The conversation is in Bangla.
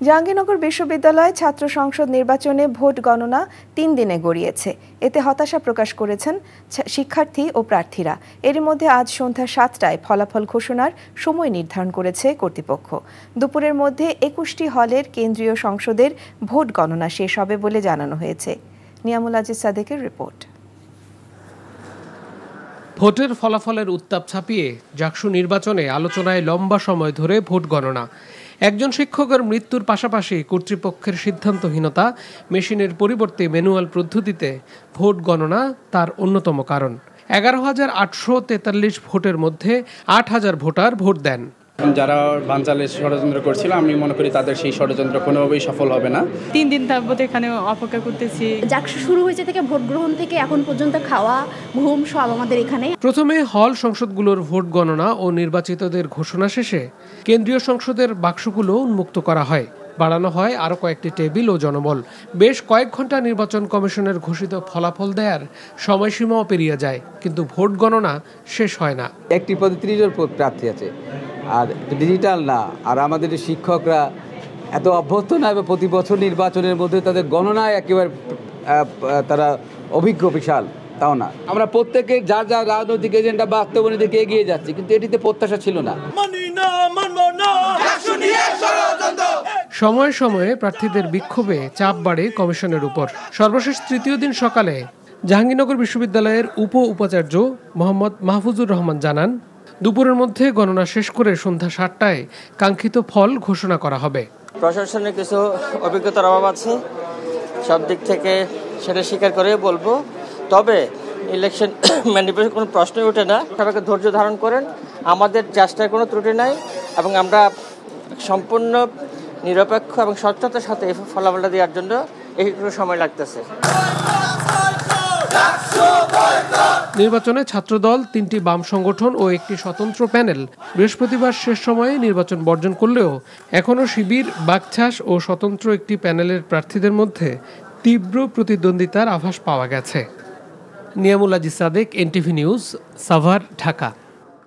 জাহাঙ্গীরনগর বিশ্ববিদ্যালয় ছাত্র সংসদ নির্বাচনে ভোট গণনা ৩ দিনে গড়িয়েছে। এতে হতাশা প্রকাশ করেছেন শিক্ষার্থী ও প্রার্থীরা। এরই মধ্যে আজ সন্ধ্যা ৭টায় ফলাফল ঘোষণার সময় নির্ধারণ করেছে কর্তৃপক্ষ। দুপুরের মধ্যে ২১টি হলের কেন্দ্রীয় সংসদের ভোট গণনা শেষ হবে বলে জানানো হয়েছে। নিয়ামুল আজিজ সাদেকের রিপোর্ট। ভোটের ফলাফলের উত্তাপ ছাপিয়ে জাকসু নির্বাচনে আলোচনায় লম্বা সময় ধরে ভোট গণনা। একজন শিক্ষকের মৃত্যুর পাশাপাশি কর্তৃপক্ষের সিদ্ধান্তহীনতা, মেশিনের পরিবর্তে ম্যানুয়াল পদ্ধতিতে ভোট গণনা তার অন্যতম কারণ। ১১,৮৪৩ ভোটের মধ্যে ৮,০০০ ভোটার ভোট দেন। যারা বানচালের ষড়যন্ত্র করছিল, আমি মনে করি তাদের সেই ষড়যন্ত্র কোনোভাবেই সফল হবে না। ৩ দিন তারপর এখানে অপেক্ষা করতেছি। জাকসু শুরু হয়েছে থেকে ভোট গ্রহণ থেকে এখন পর্যন্ত খাওয়া ঘুম সব আমাদের এখানে। প্রথমে হল সংসদগুলোর ভোট গণনা ও নির্বাচিতদের ঘোষণা শেষে কেন্দ্রীয় সংসদের বাক্সগুলো উন্মুক্ত করা হয়। বাড়ানো হয় আরও কয়েকটি টেবিল ও জনবল। বেশ কয়েক ঘন্টা নির্বাচন কমিশনের ঘোষিত ফলাফল দেওয়ার সময়সীমাও পেরিয়ে যায়, কিন্তু ভোট গণনা শেষ হয় না। একটি পদে ৩০ জন প্রার্থী আছে, আর ডিজিটাল না। আর আমাদের শিক্ষকরা এত অভ্যস্ত না, প্রতি বছর নির্বাচনের মধ্যে তাদের গণনায় একেবারে তারা অভিজ্ঞ বিশাল তাও না। আমরা প্রত্যেকে যার যার রাজনৈতিক এজেন্ডা বাস্তবায়নের দিকে এগিয়ে যাচ্ছি, কিন্তু এটিতে প্রত্যাশা ছিল না। সময়ে সময়ে প্রার্থীদের বিক্ষোভে চাপ বাড়ে কমিশনের উপর। সর্বশেষ তৃতীয় দিন সকালে জাহাঙ্গীরনগর বিশ্ববিদ্যালয়ের উপাচার্য মোহাম্মদ মাহফুজুর রহমান জানান, দুপুরের মধ্যে গণনা শেষ করে সন্ধ্যা ৭টায় কাঙ্ক্ষিত ফল ঘোষণা করা হবে। প্রশাসনের কিছু অভিজ্ঞতার অভাব আছে, সব দিক থেকে সেটা স্বীকার করে বলবো। তবে ইলেকশন ম্যানিফেস্টো কোনো প্রশ্নই ওঠে না। সবাইকে ধৈর্য ধারণ করেন, আমাদের চেষ্টার কোনো ত্রুটি নাই এবং আমরা সম্পূর্ণ নিরপেক্ষ এবং স্বচ্ছতার সাথে এই ফলাফলটা দেওয়ার জন্য একটু সময় লাগতেছে। নির্বাচনে ছাত্রদল, ৩টি বাম সংগঠন ও একটি স্বতন্ত্র প্যানেল বৃহস্পতিবার শেষ সময়ে নির্বাচন বর্জন করলেও এখনও শিবির, বাকছাস ও স্বতন্ত্র একটি প্যানেলের প্রার্থীদের মধ্যে তীব্র প্রতিদ্বন্দ্বিতার আভাস পাওয়া গেছে। Niamul Aziz Sadek, NTV news, Savar, Dhaka.